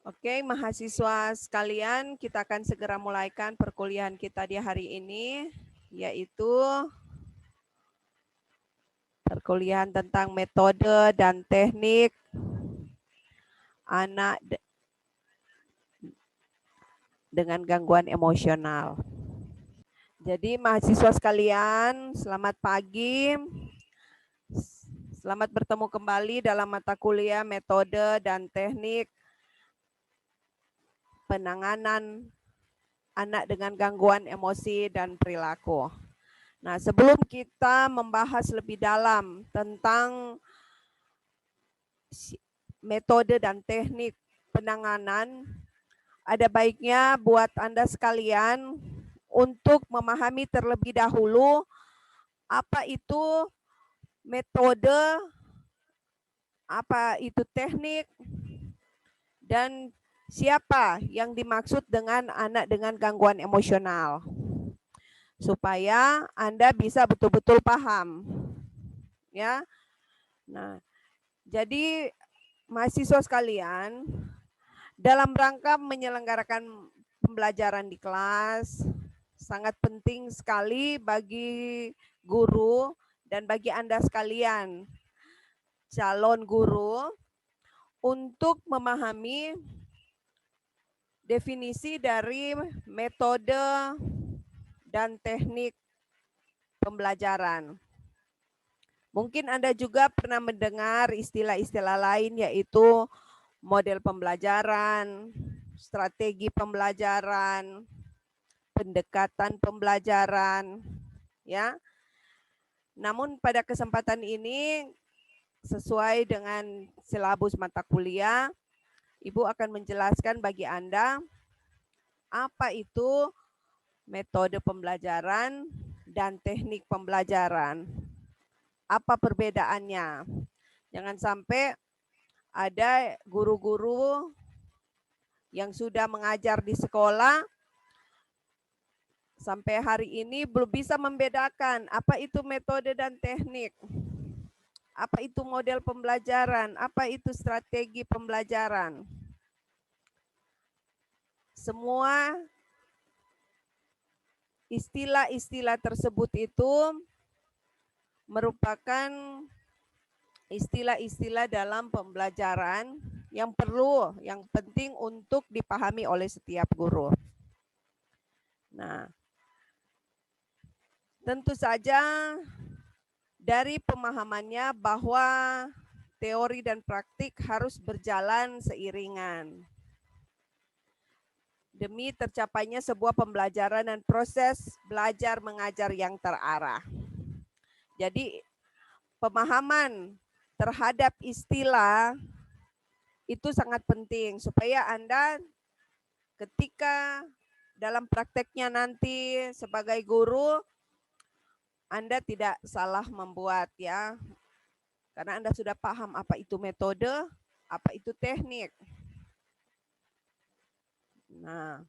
Oke, mahasiswa sekalian, kita akan segera mulaikan perkuliahan kita di hari ini, yaitu perkuliahan tentang metode dan teknik anak dengan gangguan emosional. Jadi mahasiswa sekalian, selamat pagi. Selamat bertemu kembali dalam mata kuliah metode dan teknik penanganan anak dengan gangguan emosi dan perilaku. Nah, sebelum kita membahas lebih dalam tentang metode dan teknik penanganan, ada baiknya buat Anda sekalian untuk memahami terlebih dahulu apa itu metode, apa itu teknik, dan siapa yang dimaksud dengan anak dengan gangguan emosional. Supaya Anda bisa betul-betul paham. Ya. Nah, jadi mahasiswa sekalian, dalam rangka menyelenggarakan pembelajaran di kelas, sangat penting sekali bagi guru dan bagi Anda sekalian, calon guru, untuk memahami definisi dari metode dan teknik pembelajaran. Mungkin Anda juga pernah mendengar istilah-istilah lain, yaitu model pembelajaran, strategi pembelajaran, pendekatan pembelajaran, ya. Namun pada kesempatan ini, sesuai dengan silabus mata kuliah, Ibu akan menjelaskan bagi Anda apa itu metode pembelajaran dan teknik pembelajaran. Apa perbedaannya? Jangan sampai ada guru-guru yang sudah mengajar di sekolah sampai hari ini belum bisa membedakan apa itu metode dan teknik, apa itu model pembelajaran, apa itu strategi pembelajaran. Semua istilah-istilah tersebut itu merupakan istilah-istilah dalam pembelajaran yang penting untuk dipahami oleh setiap guru. Nah, tentu saja dari pemahamannya bahwa teori dan praktik harus berjalan seiringan demi tercapainya sebuah pembelajaran dan proses belajar mengajar yang terarah. Jadi pemahaman terhadap istilah itu sangat penting supaya Anda ketika dalam prakteknya nanti sebagai guru, Anda tidak salah membuat, ya. Karena Anda sudah paham apa itu metode, apa itu teknik. Nah,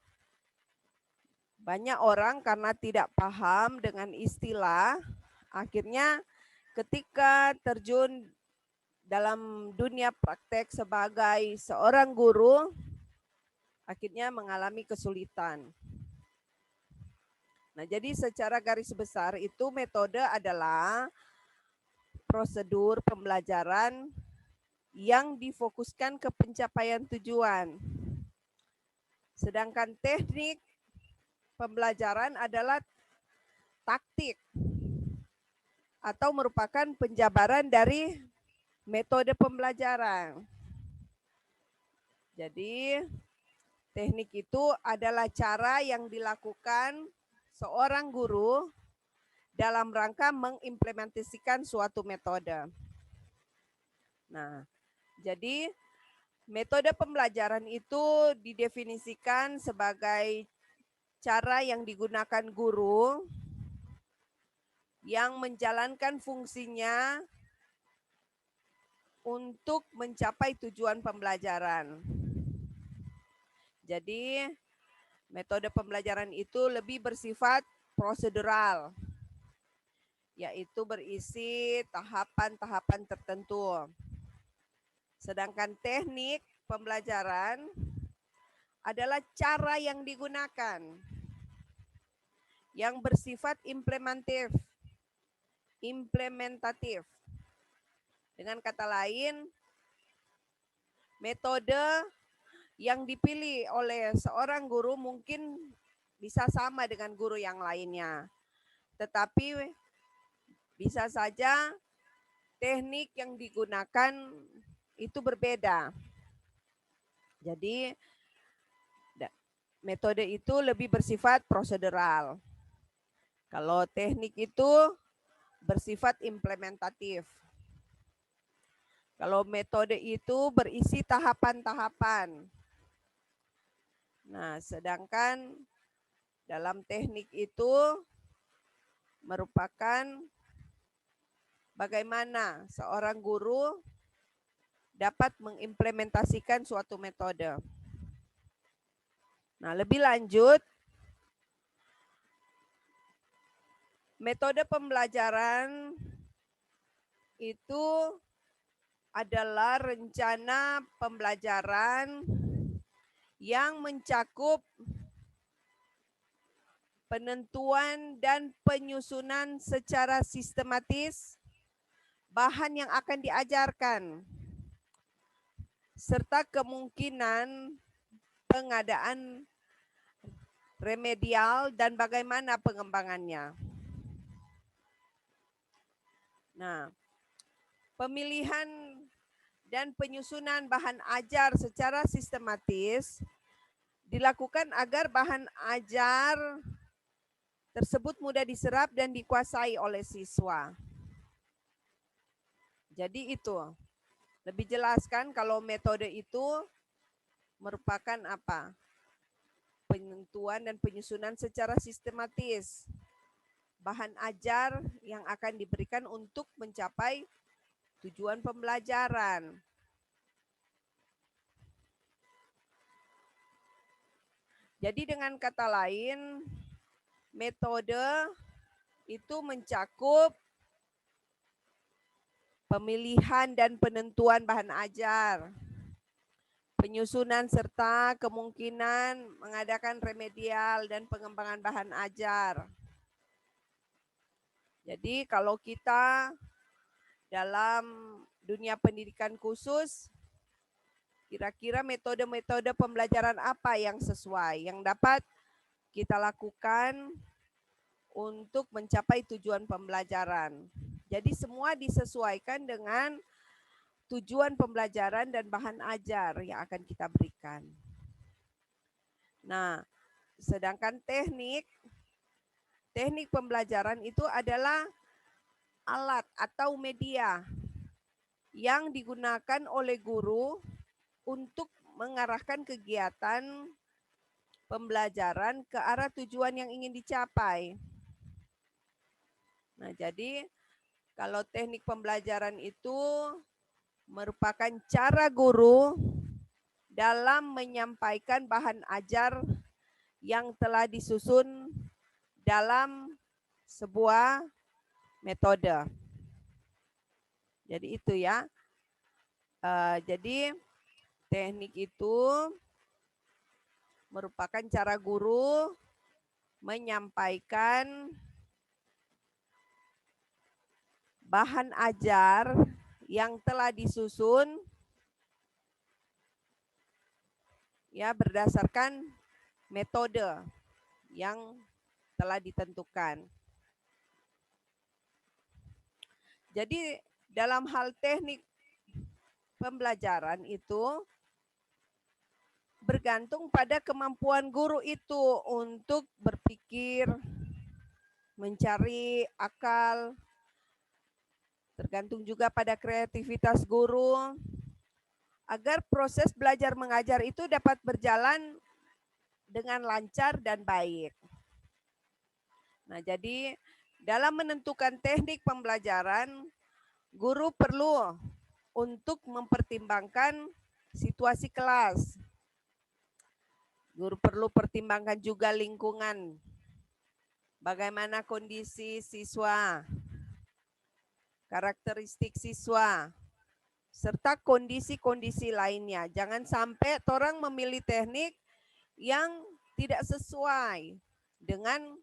banyak orang karena tidak paham dengan istilah, akhirnya ketika terjun dalam dunia praktek sebagai seorang guru, akhirnya mengalami kesulitan. Nah, jadi secara garis besar itu metode adalah prosedur pembelajaran yang difokuskan ke pencapaian tujuan. Sedangkan teknik pembelajaran adalah taktik atau merupakan penjabaran dari metode pembelajaran. Jadi teknik itu adalah cara yang dilakukan seorang guru dalam rangka mengimplementasikan suatu metode. Nah, jadi metode pembelajaran itu didefinisikan sebagai cara yang digunakan guru yang menjalankan fungsinya untuk mencapai tujuan pembelajaran. Jadi metode pembelajaran itu lebih bersifat prosedural, yaitu berisi tahapan-tahapan tertentu. Sedangkan teknik pembelajaran adalah cara yang digunakan yang bersifat implementatif. Dengan kata lain, metode yang dipilih oleh seorang guru mungkin bisa sama dengan guru yang lainnya. Tetapi bisa saja teknik yang digunakan itu berbeda. Jadi metode itu lebih bersifat prosedural. Kalau teknik itu bersifat implementatif. Kalau metode itu berisi tahapan-tahapan. Nah, sedangkan dalam teknik itu merupakan bagaimana seorang guru dapat mengimplementasikan suatu metode. Nah, lebih lanjut, metode pembelajaran itu adalah rencana pembelajaran yang mencakup penentuan dan penyusunan secara sistematis bahan yang akan diajarkan, serta kemungkinan pengadaan remedial dan bagaimana pengembangannya. Nah, pemilihan dan penyusunan bahan ajar secara sistematis dilakukan agar bahan ajar tersebut mudah diserap dan dikuasai oleh siswa. Jadi itu, lebih jelaskan kalau metode itu merupakan apa? Penentuan dan penyusunan secara sistematis bahan ajar yang akan diberikan untuk mencapai tujuan pembelajaran. Jadi dengan kata lain, metode itu mencakup pemilihan dan penentuan bahan ajar, penyusunan serta kemungkinan mengadakan remedial dan pengembangan bahan ajar. Jadi kalau kita dalam dunia pendidikan khusus, kira-kira metode-metode pembelajaran apa yang sesuai, yang dapat kita lakukan untuk mencapai tujuan pembelajaran. Jadi semua disesuaikan dengan tujuan pembelajaran dan bahan ajar yang akan kita berikan. Nah, sedangkan teknik pembelajaran itu adalah alat atau media yang digunakan oleh guru untuk mengarahkan kegiatan pembelajaran ke arah tujuan yang ingin dicapai. Nah, jadi kalau teknik pembelajaran itu merupakan cara guru dalam menyampaikan bahan ajar yang telah disusun dalam sebuah metode. Jadi itu ya. Jadi teknik itu merupakan cara guru menyampaikan bahan ajar yang telah disusun ya berdasarkan metode yang telah ditentukan. Jadi dalam hal teknik pembelajaran itu bergantung pada kemampuan guru itu untuk berpikir, mencari akal, tergantung juga pada kreativitas guru, agar proses belajar mengajar itu dapat berjalan dengan lancar dan baik. Nah, jadi dalam menentukan teknik pembelajaran, guru perlu untuk mempertimbangkan situasi kelas. Guru perlu pertimbangkan juga lingkungan. Bagaimana kondisi siswa, karakteristik siswa, serta kondisi-kondisi lainnya. Jangan sampai orang memilih teknik yang tidak sesuai dengan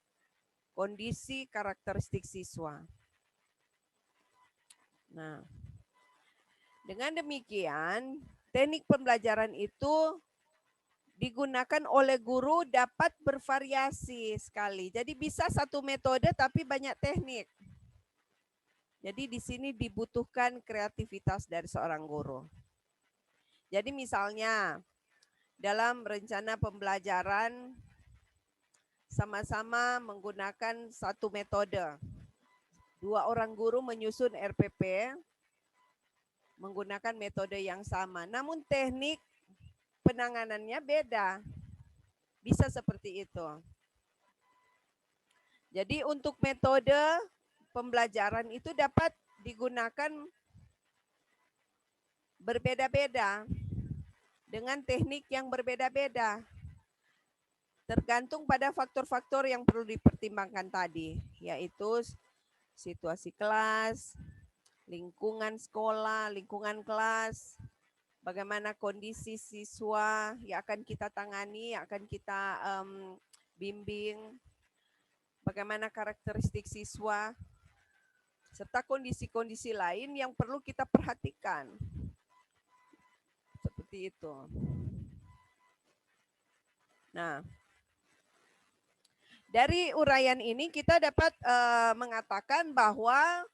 kondisi karakteristik siswa. Nah, dengan demikian, teknik pembelajaran itu digunakan oleh guru dapat bervariasi sekali. Jadi bisa satu metode tapi banyak teknik. Jadi di sini dibutuhkan kreativitas dari seorang guru. Jadi misalnya dalam rencana pembelajaran sama-sama menggunakan satu metode. Dua orang guru menyusun RPP menggunakan metode yang sama. Namun teknik penanganannya beda. Bisa seperti itu. Jadi untuk metode pembelajaran itu dapat digunakan berbeda-beda dengan teknik yang berbeda-beda. Tergantung pada faktor-faktor yang perlu dipertimbangkan tadi, yaitu situasi kelas, lingkungan sekolah, lingkungan kelas, bagaimana kondisi siswa yang akan kita tangani, yang akan kita bimbing, bagaimana karakteristik siswa, serta kondisi-kondisi lain yang perlu kita perhatikan. Seperti itu. Nah, dari uraian ini kita dapat mengatakan bahwa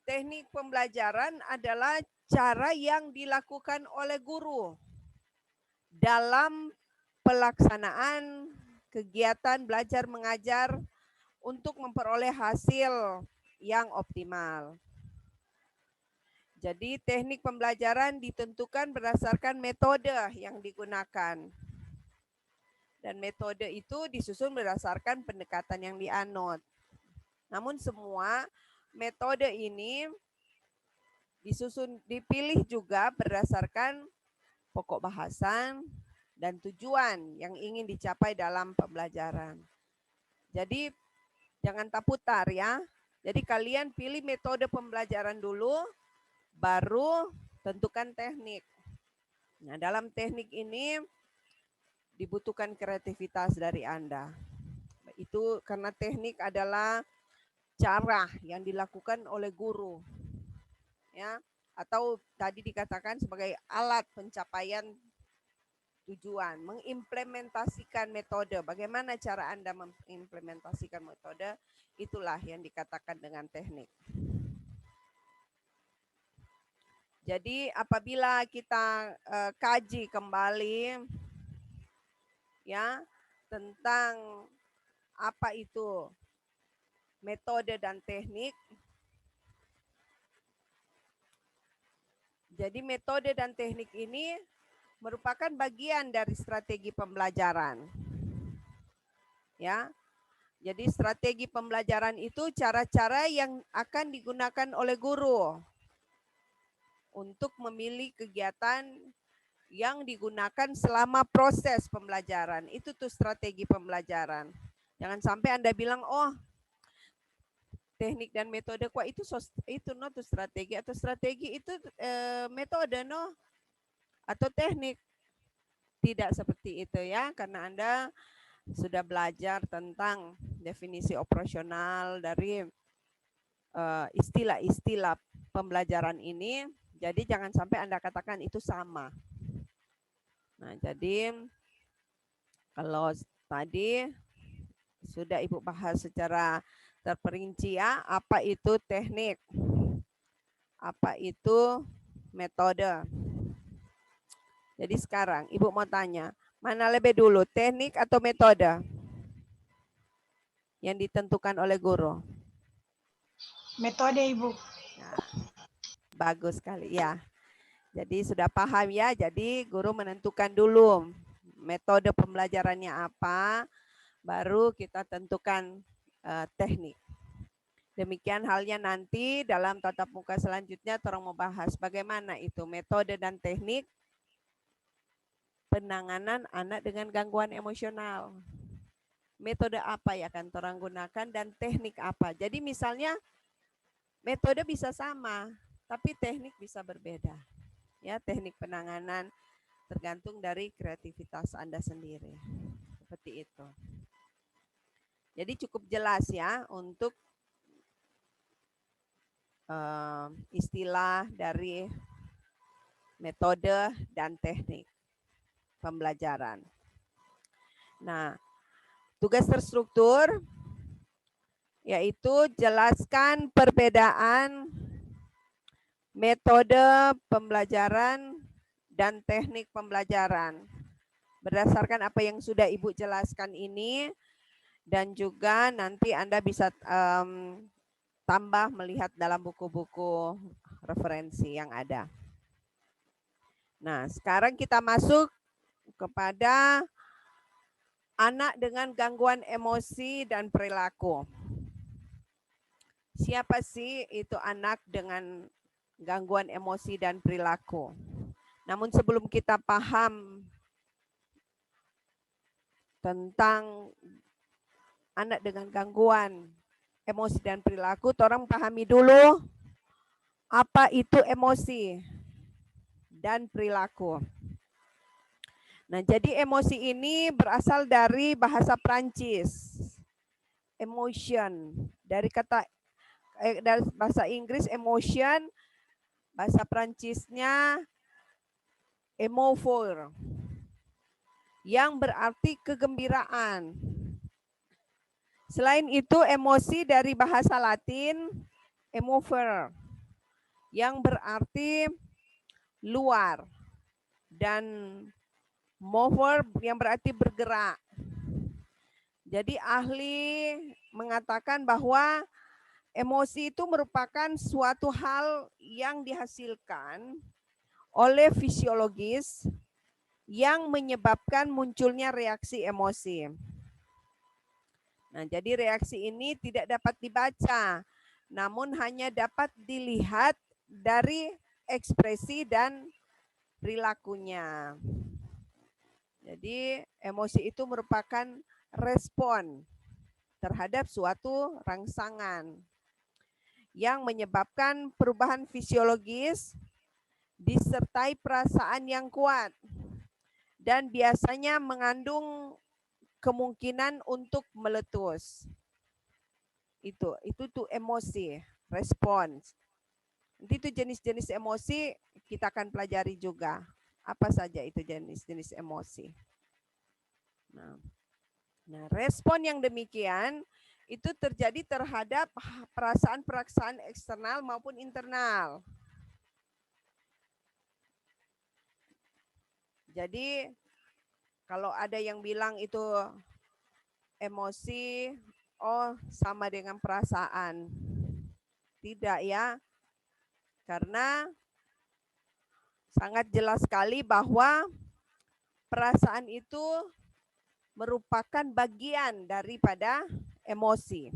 teknik pembelajaran adalah cara yang dilakukan oleh guru dalam pelaksanaan kegiatan belajar mengajar untuk memperoleh hasil yang optimal. Jadi teknik pembelajaran ditentukan berdasarkan metode yang digunakan. Dan metode itu disusun berdasarkan pendekatan yang dianut. Namun semua metode ini dipilih juga berdasarkan pokok bahasan dan tujuan yang ingin dicapai dalam pembelajaran. Jadi jangan tak putar ya. Jadi kalian pilih metode pembelajaran dulu, baru tentukan teknik. Nah, dalam teknik ini dibutuhkan kreativitas dari Anda. Itu karena teknik adalah cara yang dilakukan oleh guru. Ya, atau tadi dikatakan sebagai alat pencapaian tujuan, mengimplementasikan metode. Bagaimana cara Anda mengimplementasikan metode? Itulah yang dikatakan dengan teknik. Jadi apabila kita kaji kembali ya tentang apa itu metode dan teknik. Jadi metode dan teknik ini merupakan bagian dari strategi pembelajaran. Ya. Jadi strategi pembelajaran itu cara-cara yang akan digunakan oleh guru untuk memilih kegiatan yang digunakan selama proses pembelajaran. Itu tuh strategi pembelajaran. Jangan sampai Anda bilang, oh teknik dan metode, kok itu no tuh strategi, atau strategi itu metode no, atau teknik. Tidak seperti itu ya, karena Anda sudah belajar tentang definisi operasional dari istilah-istilah pembelajaran ini. Jadi jangan sampai Anda katakan itu sama. Nah, jadi kalau tadi sudah Ibu bahas secara terperinci ya, apa itu teknik, apa itu metode. Jadi sekarang Ibu mau tanya, mana lebih dulu, teknik atau metode yang ditentukan oleh guru? Metode, Ibu. Nah, bagus sekali ya. Jadi sudah paham ya, jadi guru menentukan dulu metode pembelajarannya apa, baru kita tentukan teknik. Demikian halnya nanti dalam tatap muka selanjutnya orang mau bahas bagaimana itu metode dan teknik penanganan anak dengan gangguan emosional. Metode apa yang akan orang gunakan dan teknik apa. Jadi misalnya metode bisa sama, tapi teknik bisa berbeda. Ya, teknik penanganan tergantung dari kreativitas Anda sendiri. Seperti itu. Jadi cukup jelas ya untuk istilah dari metode dan teknik pembelajaran. Nah, tugas terstruktur yaitu jelaskan perbedaan metode pembelajaran dan teknik pembelajaran. Berdasarkan apa yang sudah Ibu jelaskan ini, dan juga nanti Anda bisa tambah melihat dalam buku-buku referensi yang ada. Nah, sekarang kita masuk kepada anak dengan gangguan emosi dan perilaku. Siapa sih itu anak dengan gangguan emosi dan perilaku? Namun sebelum kita paham tentang anak dengan gangguan emosi dan perilaku, orang pahami dulu apa itu emosi dan perilaku. Nah, jadi emosi ini berasal dari bahasa Prancis. Emotion, dari kata dari bahasa Inggris emotion, bahasa Prancisnya émouvre, yang berarti kegembiraan. Selain itu, emosi dari bahasa Latin émover, yang berarti luar, dan mover yang berarti bergerak. Jadi ahli mengatakan bahwa emosi itu merupakan suatu hal yang dihasilkan oleh fisiologis yang menyebabkan munculnya reaksi emosi. Nah, jadi reaksi ini tidak dapat dibaca, namun hanya dapat dilihat dari ekspresi dan perilakunya. Jadi emosi itu merupakan respon terhadap suatu rangsangan yang menyebabkan perubahan fisiologis disertai perasaan yang kuat dan biasanya mengandung kemungkinan untuk meletus. Itu tuh emosi, respons. Nanti itu jenis-jenis emosi kita akan pelajari juga. Apa saja itu jenis-jenis emosi. Nah, respon yang demikian itu terjadi terhadap perasaan-perasaan eksternal maupun internal. Jadi kalau ada yang bilang itu emosi, oh sama dengan perasaan. Tidak ya, karena sangat jelas sekali bahwa perasaan itu merupakan bagian daripada emosi.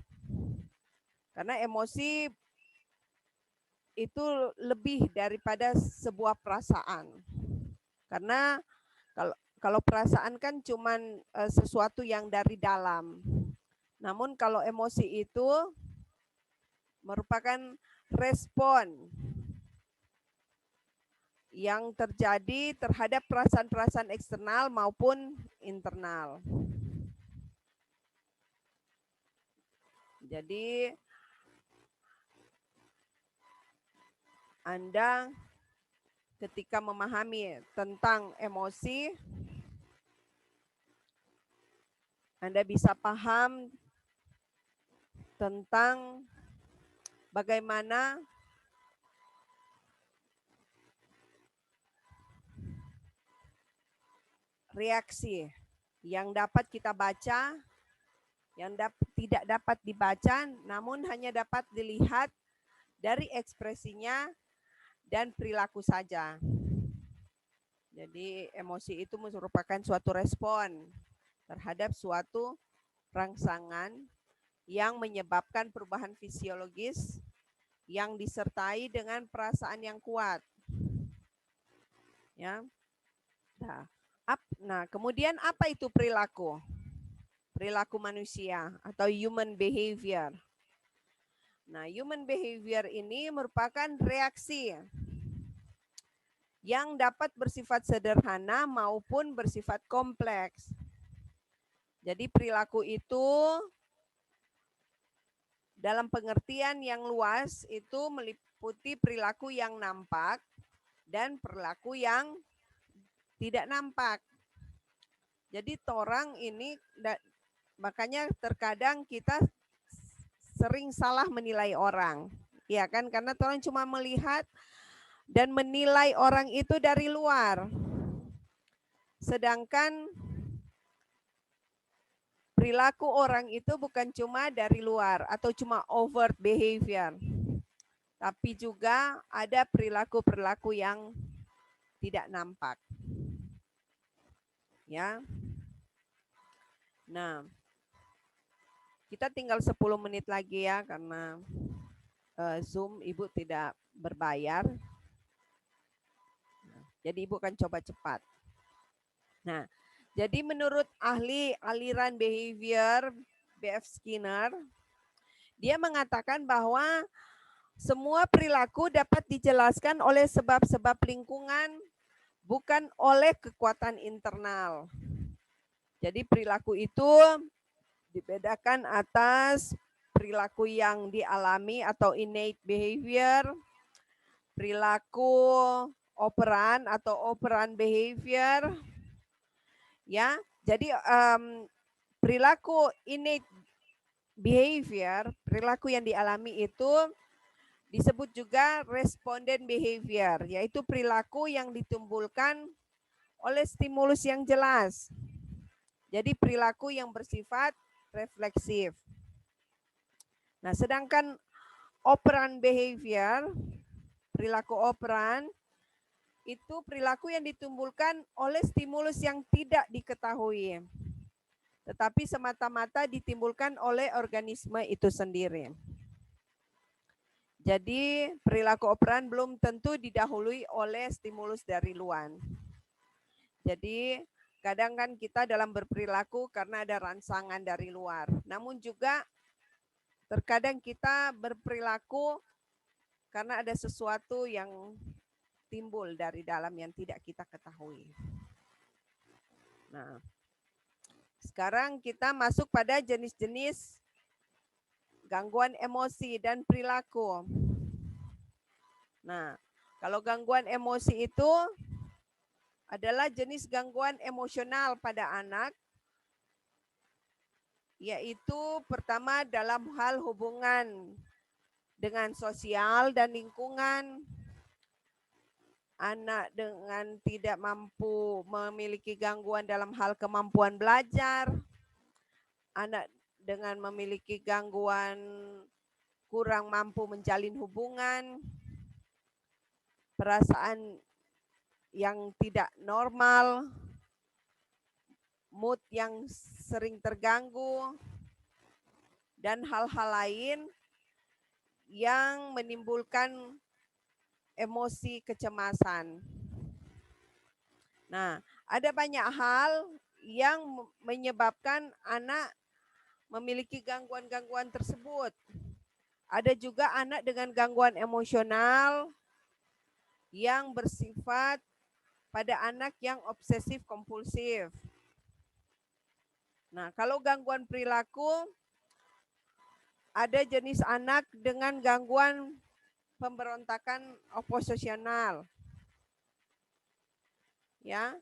Karena emosi itu lebih daripada sebuah perasaan. Karena kalau perasaan kan cuman sesuatu yang dari dalam. Namun kalau emosi itu merupakan respon yang terjadi terhadap perasaan-perasaan eksternal maupun internal. Jadi Anda ketika memahami tentang emosi, Anda bisa paham tentang bagaimana reaksi yang dapat kita baca, yang tidak dapat dibaca, namun hanya dapat dilihat dari ekspresinya dan perilaku saja. Jadi emosi itu merupakan suatu respon terhadap suatu rangsangan yang menyebabkan perubahan fisiologis yang disertai dengan perasaan yang kuat. Ya. Nah, kemudian apa itu perilaku? Perilaku manusia atau human behavior. Nah, human behavior ini merupakan reaksi yang dapat bersifat sederhana maupun bersifat kompleks. Jadi perilaku itu dalam pengertian yang luas itu meliputi perilaku yang nampak dan perilaku yang tidak nampak. Jadi torang ini, makanya terkadang kita sering salah menilai orang. Ya kan, karena torang cuma melihat dan menilai orang itu dari luar. Sedangkan perilaku orang itu bukan cuma dari luar atau cuma overt behavior. Tapi juga ada perilaku-perilaku yang tidak nampak. Ya. Nah, kita tinggal 10 menit lagi ya karena Zoom Ibu tidak berbayar. Jadi Ibu kan coba cepat. Nah, jadi menurut ahli aliran behavior B.F. Skinner, dia mengatakan bahwa semua perilaku dapat dijelaskan oleh sebab-sebab lingkungan, bukan oleh kekuatan internal. Jadi perilaku itu dibedakan atas perilaku yang dialami atau innate behavior, perilaku operan atau operan behavior, ya. Jadi perilaku innate behavior, perilaku yang dialami itu disebut juga responden behavior, yaitu perilaku yang ditimbulkan oleh stimulus yang jelas. Jadi perilaku yang bersifat refleksif. Nah, sedangkan operan behavior, perilaku operan, itu perilaku yang ditimbulkan oleh stimulus yang tidak diketahui, tetapi semata-mata ditimbulkan oleh organisme itu sendiri. Jadi perilaku operan belum tentu didahului oleh stimulus dari luar. Jadi kadang kan kita dalam berperilaku karena ada rangsangan dari luar. Namun juga terkadang kita berperilaku karena ada sesuatu yang timbul dari dalam yang tidak kita ketahui. Nah, sekarang kita masuk pada jenis-jenis gangguan emosi dan perilaku. Nah, kalau gangguan emosi itu adalah jenis gangguan emosional pada anak, yaitu pertama dalam hal hubungan dengan sosial dan lingkungan, anak dengan tidak mampu memiliki gangguan dalam hal kemampuan belajar, anak dengan memiliki gangguan kurang mampu menjalin hubungan, perasaan yang tidak normal, mood yang sering terganggu, dan hal-hal lain yang menimbulkan emosi kecemasan. Nah, ada banyak hal yang menyebabkan anak memiliki gangguan-gangguan tersebut. Ada juga anak dengan gangguan emosional yang bersifat pada anak yang obsesif kompulsif. Nah, kalau gangguan perilaku, ada jenis anak dengan gangguan pemberontakan oposisional. Ya,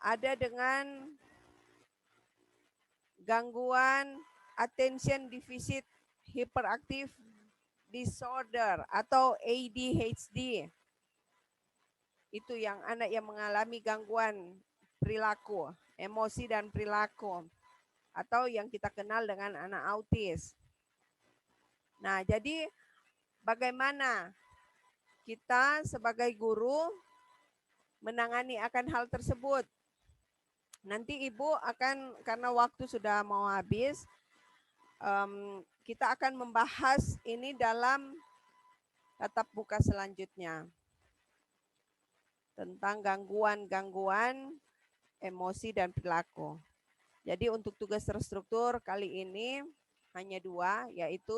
ada dengan gangguan attention deficit hyperactive disorder atau ADHD. Itu yang anak yang mengalami gangguan perilaku, emosi dan perilaku, atau yang kita kenal dengan anak autis. Nah, jadi bagaimana kita sebagai guru menangani akan hal tersebut? Nanti Ibu akan, karena waktu sudah mau habis, kita akan membahas ini dalam tatap muka selanjutnya tentang gangguan-gangguan emosi dan perilaku. Jadi untuk tugas terstruktur kali ini hanya 2, yaitu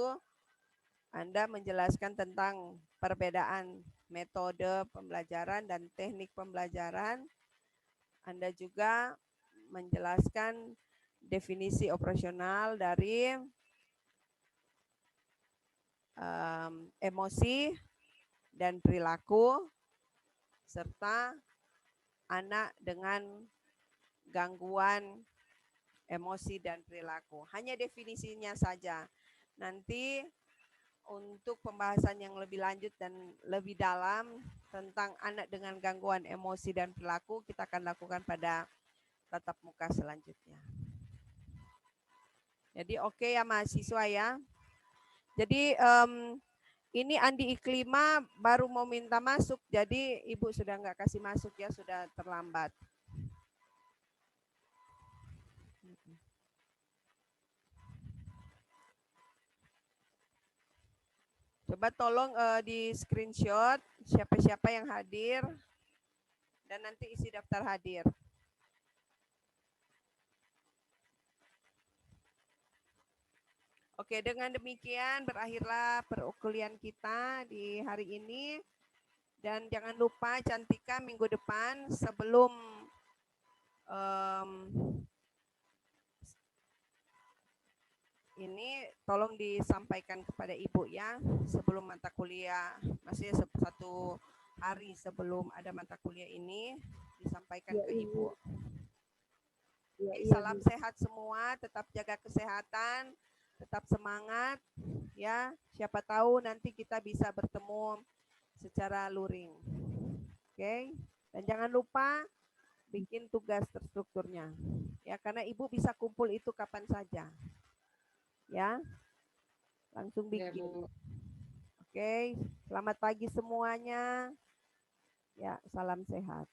Anda menjelaskan tentang perbedaan metode pembelajaran dan teknik pembelajaran. Anda juga menjelaskan definisi operasional dari emosi dan perilaku, serta anak dengan gangguan emosi dan perilaku. Hanya definisinya saja. Nanti untuk pembahasan yang lebih lanjut dan lebih dalam tentang anak dengan gangguan emosi dan perilaku, kita akan lakukan pada tatap muka selanjutnya. Jadi oke ya mahasiswa ya. Jadi ini Andi Iklima baru mau minta masuk, jadi Ibu sudah nggak kasih masuk ya, sudah terlambat. Coba tolong di screenshot siapa-siapa yang hadir dan nanti isi daftar hadir. Oke, dengan demikian berakhirlah perkuliahan kita di hari ini. Dan jangan lupa Cantika minggu depan sebelum ini tolong disampaikan kepada Ibu ya, sebelum mata kuliah, masih satu hari sebelum ada mata kuliah ini, disampaikan ke Ibu. Oke, salam sehat semua, tetap jaga kesehatan, tetap semangat ya. Siapa tahu nanti kita bisa bertemu secara luring. Oke, dan jangan lupa bikin tugas terstrukturnya. Ya, karena Ibu bisa kumpul itu kapan saja. Ya, langsung bikin. Ya, oke, selamat pagi semuanya. Ya, salam sehat.